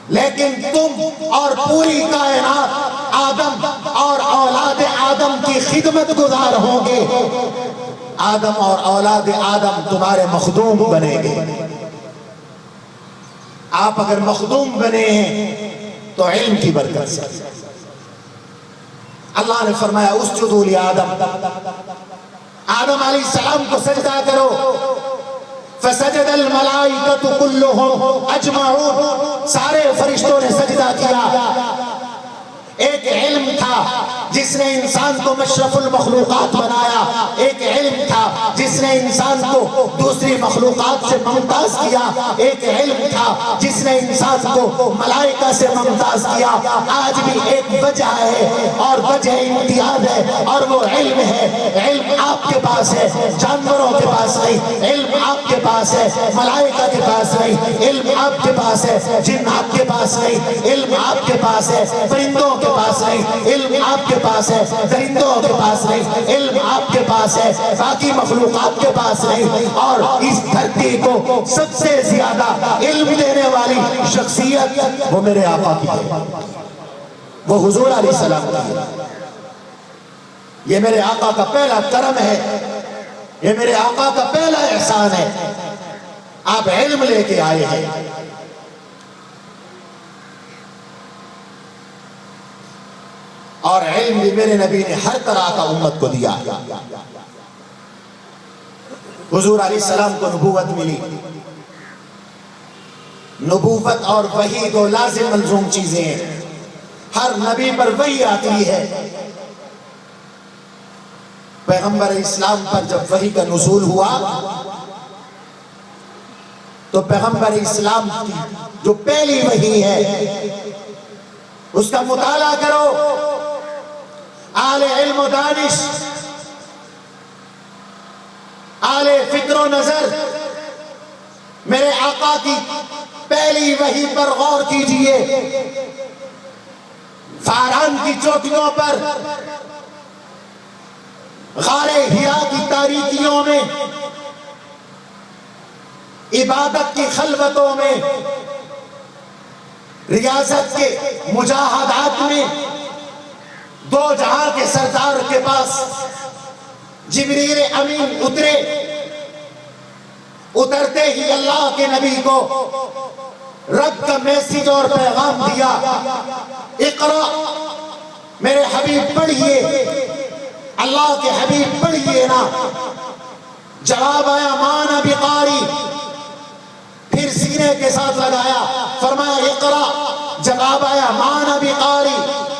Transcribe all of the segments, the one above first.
لیکن تم اور پوری کائنات آدم اور اولاد آدم کی خدمت گزار ہوں گے. آدم اور اولاد آدم تمہارے مخدوم بنے گے. آپ اگر مخدوم بنے ہیں تو علم کی برکت سے. اللہ نے فرمایا اسجدوا لآدم، آدم علیہ السلام کو سجدہ کرو. فسجد الملائکۃ کلہم اجمعون، سارے فرشتوں نے سجدہ کیا. ایک علم تھا جس نے انسان کو مشرف المخلوقات بنایا. ایک علم تھا جس نے انسان کو دوسری مخلوقات سے ممتاز کیا. ایک علم تھا جس نے انسان کو ملائکہ سے ممتاز کیا. آج بھی ایک وجہ ہے اور وجہ امتیاز ہے اور وہ علم ہے. علم آپ کے پاس ہے، جانوروں کے پاس نہیں. علم آپ کے پاس ہے، ملائکہ کے پاس نہیں. علم آپ کے پاس ہے، جنات کے پاس نہیں. علم آپ کے پاس ہے، پرندوں کے پاس نہیں. علم آپ کے پاس ہے، درندوں کے پاس نہیں. علم آپ کے پاس ہے، باقی مخلوقات کے پاس نہیں. اور اس دھرتی کو سب سے زیادہ علم دینے والی شخصیت وہ میرے آقا کی ہے، وہ حضور علیہ السلام کی ہے. یہ میرے آقا کا پہلا کرم ہے، یہ میرے آقا کا پہلا احسان ہے. آپ علم لے کے آئے ہیں. اور علم بھی میرے نبی نے ہر طرح کا امت کو دیا. حضور علیہ السلام کو نبوت ملی. نبوت اور وحی دو لازم ملزوم چیزیں ہیں. ہر نبی پر وحی آتی ہے. پیغمبر اسلام پر جب وحی کا نزول ہوا تو پیغمبر اسلام کی جو پہلی وحی ہے اس کا مطالعہ کرو. اہل علم و دانش، اہل فکر و نظر، میرے آقا کی پہلی وحی پر غور کیجئے. فاران کی چوٹیوں پر، غار ہرا کی تاریکیوں میں، عبادت کی خلوتوں میں، ریاضت کے مجاہدات میں، دو جہاں کے سردار کے پاس جبریل امین اترے. اترتے ہی اللہ کے نبی کو رب کا میسیج اور پیغام دیا. اقرا، میرے حبیب پڑھیے. اللہ کے حبیب پڑھیے نا. جواب آیا مانا بقاری. پھر سینے کے ساتھ لگایا، فرمایا اقرا. جواب آیا مانا بقاری.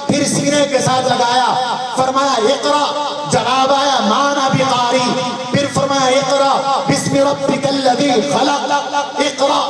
پھر سینے کے ساتھ لگایا، فرمایا اقرا. جواب آیا مانا بقاری. پھر فرمایا اقرا بسم ربک الذی خلق. اقرا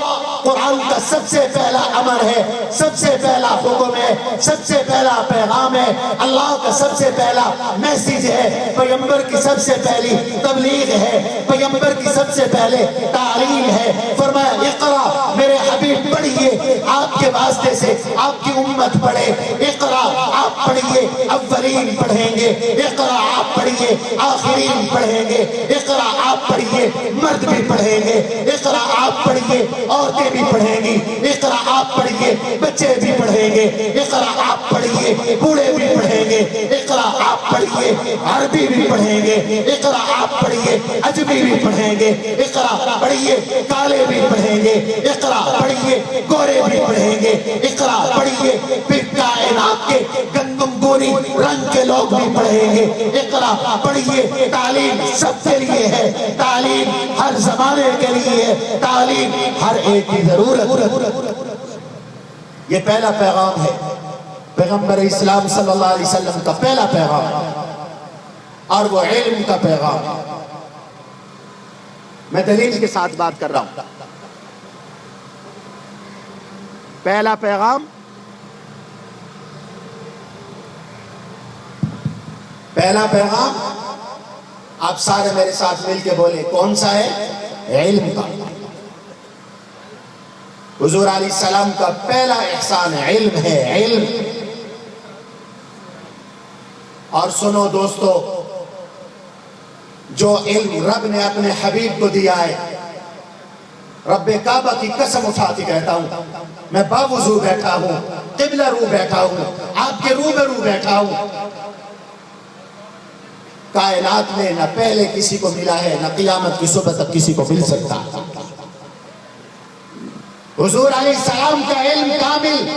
قرآن کا سب سے پہلا امر ہے، سب سے پہلا حکم ہے، سب سے پہلا پیغام ہے. اللہ کا سب سے پہلا میسیج ہے. پیغمبر کی سب سے پہلی تبلیغ ہے. پیغمبر کی سب سے پہلے تعلیم ہے. فرمایا اقرا، میرے حبیب پڑھیے. آپ کے واسطے سے آپ کی امت پڑھے. اقرا، آپ پڑھیے. اولین پڑھیں گے. اقرا، آپ پڑھیے. آخرین پڑھیں گے. اقرا، آپ پڑھیے. مرد بھی پڑھیں گے. اقرا، آپ پڑھیے. عورتیں بھی پڑھیں گی. اقرا، آپ پڑھیے. بچے بھی پڑھیں گے. اقرا، آپ پڑھیے. بوڑھے بھی پڑھیں گے. اقرا، آپ پڑھیے. عربی بھی پڑھیں گے. اقرا، آپ پڑھیے. عجمی بھی پڑھیں گے. اقرا پڑھیے. کالے بھی پڑھیں گے. اقرا پڑھیے. گورے بھی پڑھیں گے. اقرا پڑھیے. پھر کائنات کے گندم گونی رنگ کے لوگ بھی پڑھیں گے. اقرا پڑھیے. تعلیم سب کے لیے ہے. تعلیم ہر زمانے کے لیے ہے. تعلیم ہر ایک کی ضرورت. یہ پہلا پیغام ہے پیغمبر اسلام صلی اللہ علیہ وسلم کا پہلا پیغام، اور وہ علم کا پیغام. میں دلیل کے ساتھ بات کر رہا ہوں. پہلا پیغام، پہلا پیغام آپ سارے میرے ساتھ مل کے بولے کون سا ہے؟ علم کا. حضور علیہ السلام کا پہلا احسان علم ہے. علم. اور سنو دوستو، جو علم رب نے اپنے حبیب کو دیا ہے، رب کعبہ کی قسم اٹھا کے کہتا ہوں، میں باوضو بیٹھا ہوں، قبلہ رو بیٹھا ہوں، آپ کے روبرو بیٹھا ہوں۔ کائنات میں نہ پہلے کسی کو ملا ہے، نہ قیامت کی صبح تک کسی کو مل سکتا۔ حضور علیہ السلام کا علم کامل،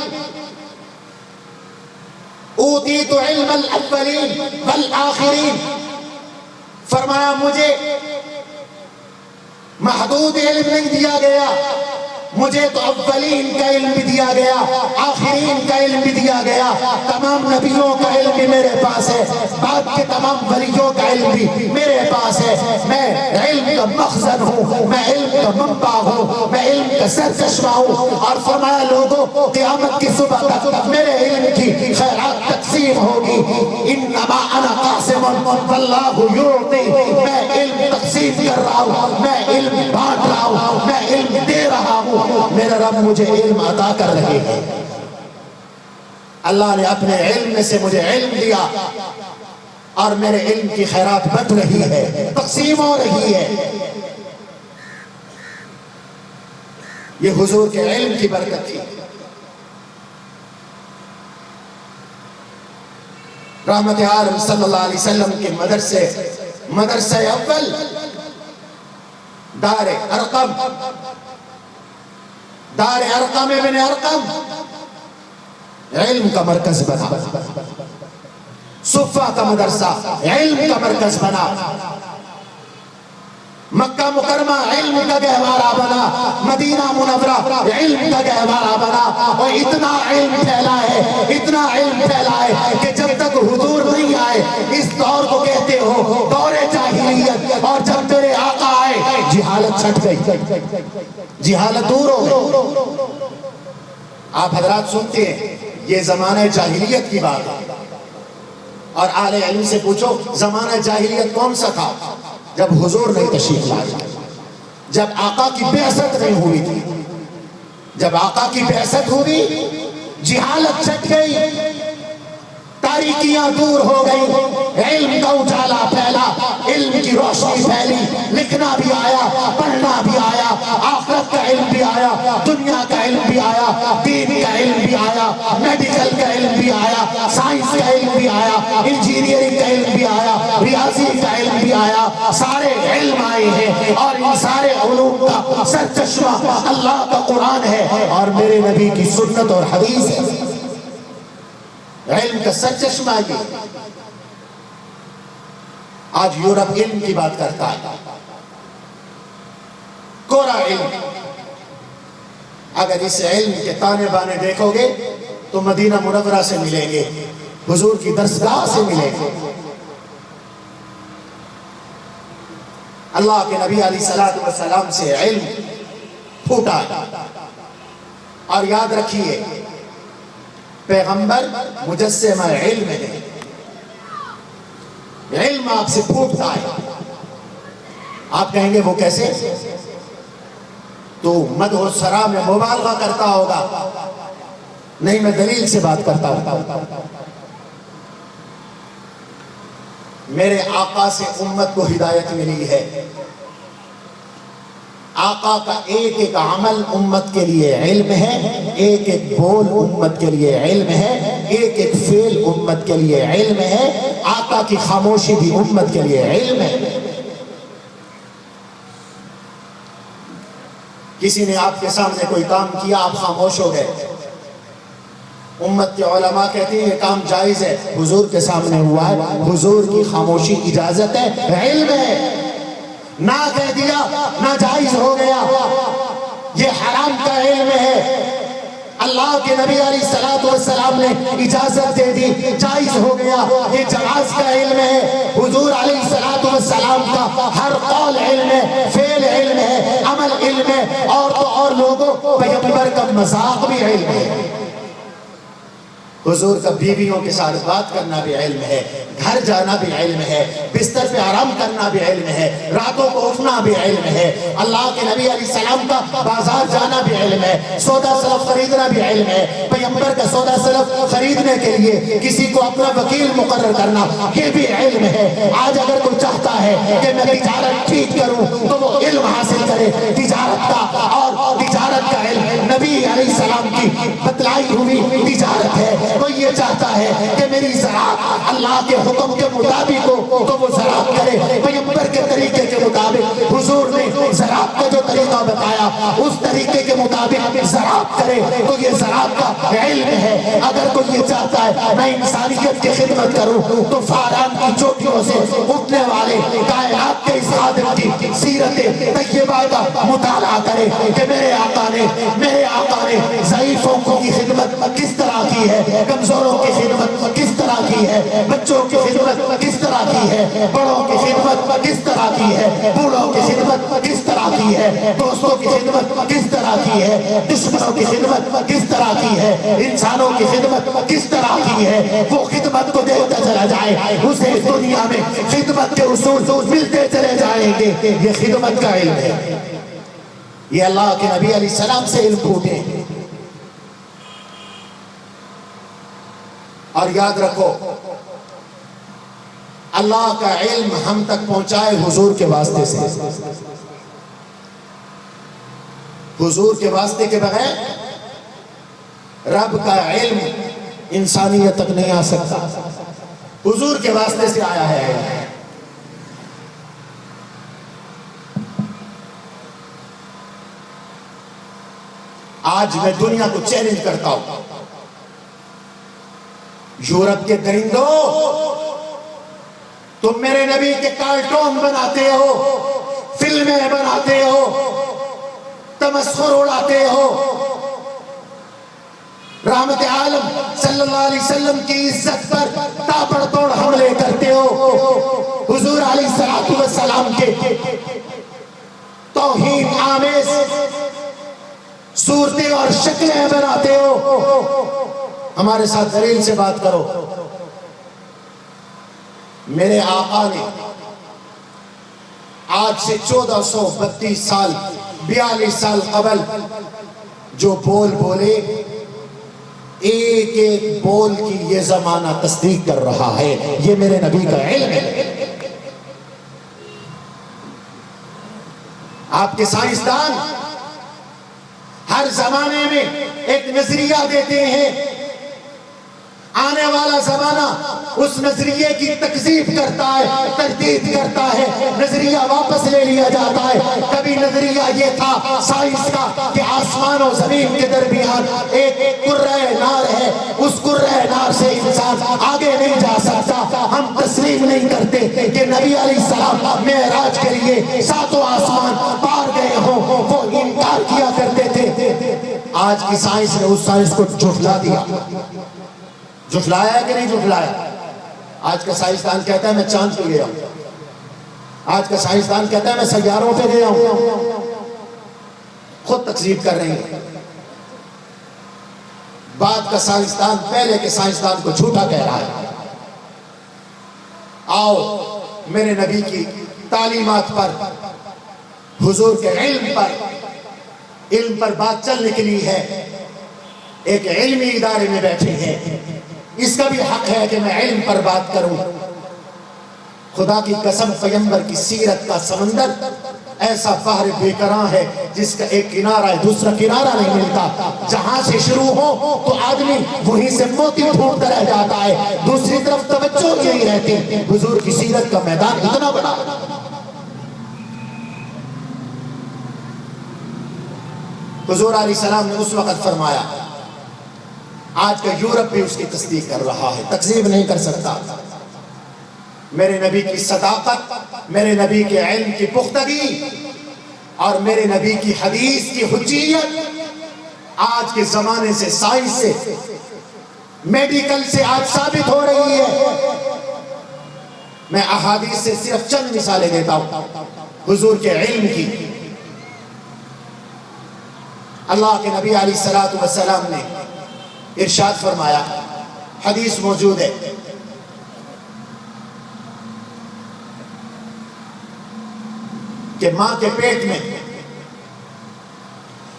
اوتیت علم الاولین والآخرین، فرمایا مجھے محدود علم نہیں دیا گیا، مجھے تو اولین کا علم بھی دیا گیا، آخرین کا علم بھی دیا گیا، تمام نبیوں کا علم بھی میرے پاس ہے، بعد کے تمام ولیوں کا علم بھی میرے پاس ہے۔ میں علم کا مخزن ہوں، میں علم کا منبع ہوں، میں علم کا سرچشمہ ہوں۔ اور فرمایا لوگوں قیامت کی صبح تک میرے علم کی خیرات تقسیم ہوگی۔ انما انا قاسم واللہ یعطی، میں علم تقسیم کر رہا ہوں، میں علم بانٹ رہا ہوں، میں علم دے رہا ہوں، میرا رب مجھے علم عطا کر رہے ہیں۔ اللہ نے اپنے علم میں سے مجھے علم دیا اور میرے علم کی خیرات بٹ رہی ہے، تقسیم ہو رہی ہے۔ یہ حضور کے علم کی برکت تھی۔ رحمت عالم صلی اللہ علیہ وسلم کے مدرسہ اول دار ارقم ابن ارقم علم کا مرکز بنا، صفہ کا مدرسہ علم کا مرکز بنا، مکہ مکرمہ علم کا گہوارہ بنا، مدینہ منورہ علم کا گہوارہ بنا، اور اتنا علم پھیلا ہے، اتنا علم پھیلا ہے کہ جب تک حضور نہیں آئے اس دور کو کہتے ہو دور جاہلیت، اور جب میرے آقا آئے جہالت چھٹ گئی، جہالت دور ہو گئی۔ آپ حضرات سنتے ہیں یہ زمانہ جاہلیت کی بات ہے، اور اہل علم سے پوچھو زمانہ جاہلیت کون سا تھا؟ جب حضور نہیں تشریف لائے، جب آقا کی بعثت نہیں ہوئی تھی۔ جب آقا کی بعثت ہوئی جہالت چھٹ گئی، تاریکیاں دور ہو گئی، علم کا اجالا پھیلا، علم کی روشنی پھیلی، لکھنا بھی آیا، پڑھنا بھی آیا، آخرت کا علم بھی آیا، دنیا کا علم بھی آیا، دین کا علم بھی آیا، میڈیکل کا علم بھی آیا، سائنس کا علم بھی آیا، انجینئرنگ کا علم بھی آیا، ریاضی کا علم بھی آیا، سارے علم آئے ہیں، اور ان سارے علوم کا سرچشمہ اللہ کا قرآن ہے اور میرے نبی کی سنت اور حدیث ہے۔ علم کا سرچشمہ یہ آج یورپ علم کی بات کرتا ہے، کورا علم۔ اگر اس علم کے تانے بانے دیکھو گے تو مدینہ منورہ سے ملیں گے، حضور کی درسگاہ سے ملیں گے۔ اللہ کے نبی علیہ السلام سے علم پھوٹا ہے، اور یاد رکھیے پیغمبر مجسمہ علم ہے، علم آپ سے پھوٹتا ہے۔ آپ کہیں گے وہ کیسے؟ تو مدح و ثنا میں مبالغہ کرتا ہوگا۔ نہیں، میں دلیل سے بات کرتا ہوں۔ میرے آقا سے امت کو ہدایت ملی ہے، آقا کا ایک ایک عمل امت کے لیے علم ہے، ایک ایک بول امت کے لیے علم ہے، ایک ایک فعل امت کے لیے علم ہے، آقا کی خاموشی بھی امت کے لیے علم ہے۔ کسی نے آپ کے سامنے کوئی کام کیا، آپ خاموش ہو گئے، امت کے علماء کہتے ہیں یہ کام جائز ہے، حضور کے سامنے ہوا ہے، حضور کی خاموشی اجازت ہے، علم ہے۔ نہ کہہ دیا ناجائز ہو گیا، یہ حرام کا علم ہے۔ اللہ کے نبی علیہ السلام نے اجازت دے دی، جائز ہو گیا، یہ جواز کا علم ہے۔ حضور علیہ السلام کا ہر قول علم ہے، فعل علم ہے، عمل علم ہے، اور تو اور لوگوں پیغمبر کا مذاق بھی علم ہے۔ حضور کا بیویوں کے ساتھ بات کرنا بھی علم ہے، گھر جانا بھی علم ہے، بستر پہ آرام کرنا بھی علم ہے، راتوں کو اٹھنا بھی علم ہے۔ اللہ کے نبی علیہ السلام کا بازار جانا بھی علم ہے، سودا سلف خریدنا بھی علم ہے۔ پیغمبر کا سودا سلف خریدنے کے لیے کسی کو اپنا وکیل مقرر کرنا یہ بھی علم ہے۔ آج اگر کوئی چاہتا ہے کہ میں تجارت ٹھیک کروں تو وہ علم حاصل کرے تجارت کا، اور تجارت کا علم نبی علیہ السلام کی بتلائی ہوئی تجارت ہے. کوئی یہ چاہتا ہے کہ میری زراعت اللہ کے حکم کے مطابق ہو تو وہ زراعت کرے. پیغمبر کے طریقے کے مطابق حضور نے زراعت کا جو طریقہ بتایا اس طریقے کے مطابق زراعت کرے تو یہ زراعت کا علم ہے. اگر کوئی یہ چاہتا ہے میں انسانیت کی خدمت کروں تو فاران کی چوٹیوں سے اٹھنے والے کائنات کے اس خادم کی سیرت طیبہ کا مطالعہ کرے کہ میرے آقا نے ضعیفوں کی خدمت کس طرح کی ہے, کمزوروں کی خدمت کس طرح کی ہے, بچوں کی خدمت کس طرح کی ہے, بڑوں کی خدمت کس طرح کی ہے, بوڑھوں کی خدمت کس طرح کی ہے, دوستوں کی خدمت کس طرح کی ہے, دشمنوں کی خدمت کس طرح کی ہے, انسانوں کی خدمت کس طرح کی ہے. وہ خدمت کو دیکھتا چلا جائے, اسے دنیا میں خدمت کے اصول ملتے چلے جائیں گے. یہ خدمت کا علم ہے. یہ اللہ کے نبی علیہ السلام سے علم پھوٹے. اور یاد رکھو اللہ کا علم ہم تک پہنچائے حضور کے واسطے سے. حضور کے واسطے کے بغیر رب کا علم انسانیت تک نہیں آ سکتا. حضور کے واسطے سے آیا ہے. آج میں دنیا کو چیلنج کرتا ہوں, یورپ کے درندوں تم میرے نبی کے کارٹون بناتے ہو, فلمیں بناتے ہو, تمسخر اڑاتے ہو, رحمت عالم صلی اللہ علیہ وسلم کی عزت پر تابڑ توڑ حملے کرتے ہو, حضور علیہ السلام کے توہین آمیز صورتیں اور شکلیں بناتے ہو. ہمارے ساتھ دلیل سے بات کرو. میرے آقا نے آج سے 1432 سال 42 سال قبل جو بول بولے, ایک ایک بول کی یہ زمانہ تصدیق کر رہا ہے. یہ میرے نبی کا علم ہے. آپ کے سائنسدان ہر زمانے میں ایک نظریہ دیتے ہیں, آنے والا زمانہ اس نظریے کی تکذیب کرتا ہے, تردید کرتا ہے, نظریہ واپس لے لیا جاتا ہے. کبھی نظریہ یہ تھا سائنس کا کہ آسمان و زمین کے درمیان ایک کرۂ نار ہے, اس کرۂ نار سے انسان آگے نہیں جا سکتا. ہم تسلیم نہیں کرتے کہ نبی علیہ السلام معراج کے لیے 7 آسمان پار گئے ہوں, وہ انکار کیا کرتے تھے. آج کی سائنس نے اس سائنس کو جھٹلا دیا. جھٹلایا ہے کہ نہیں جھٹلایا؟ آج کا سائنسدان کہتا ہے میں چاند پہ گیا ہوں, آج کا سائنسدان کہتا ہے میں سیاروں پہ گیا ہوں. خود تکذیب کر رہے ہیں. بعد کا سائنسدان پہلے کے سائنسدان کو جھوٹا کہہ رہا ہے. آؤ میرے نبی کی تعلیمات پر, حضور کے علم پر بات چلنے کے لیے ہے. ایک علمی ادارے میں بیٹھے ہیں, اس کا بھی حق ہے کہ میں علم پر بات کروں. خدا کی قسم پیغمبر کی سیرت کا سمندر ایسا بحر بے کراں ہے جس کا ایک کنارہ ہے دوسرا کنارہ نہیں ملتا. جہاں سے شروع ہو تو آدمی وہیں سے موتی ڈھونڈتا رہ جاتا ہے, دوسری طرف توجہ یہی رہتی. حضور کی سیرت کا میدان اتنا بڑا. حضور علیہ السلام نے اس وقت فرمایا, آج کا یورپ بھی اس کی تصدیق کر رہا ہے, تکذیب نہیں کر سکتا. میرے نبی کی صداقت, میرے نبی کے علم کی پختگی اور میرے نبی کی حدیث کی حجیت آج کے زمانے سے, سائنس سے, میڈیکل سے آج ثابت ہو رہی ہے. میں احادیث سے صرف چند مثالیں دیتا ہوں حضور کے علم کی. اللہ کے نبی علیہ السلام نے ارشاد فرمایا, حدیث موجود ہے, کہ ماں کے پیٹ میں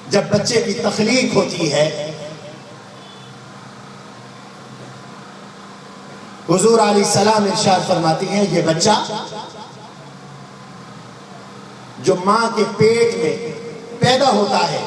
جب بچے کی تخلیق ہوتی ہے, حضور علیہ السلام ارشاد فرماتی ہیں یہ بچہ جو ماں کے پیٹ میں پیدا ہوتا ہے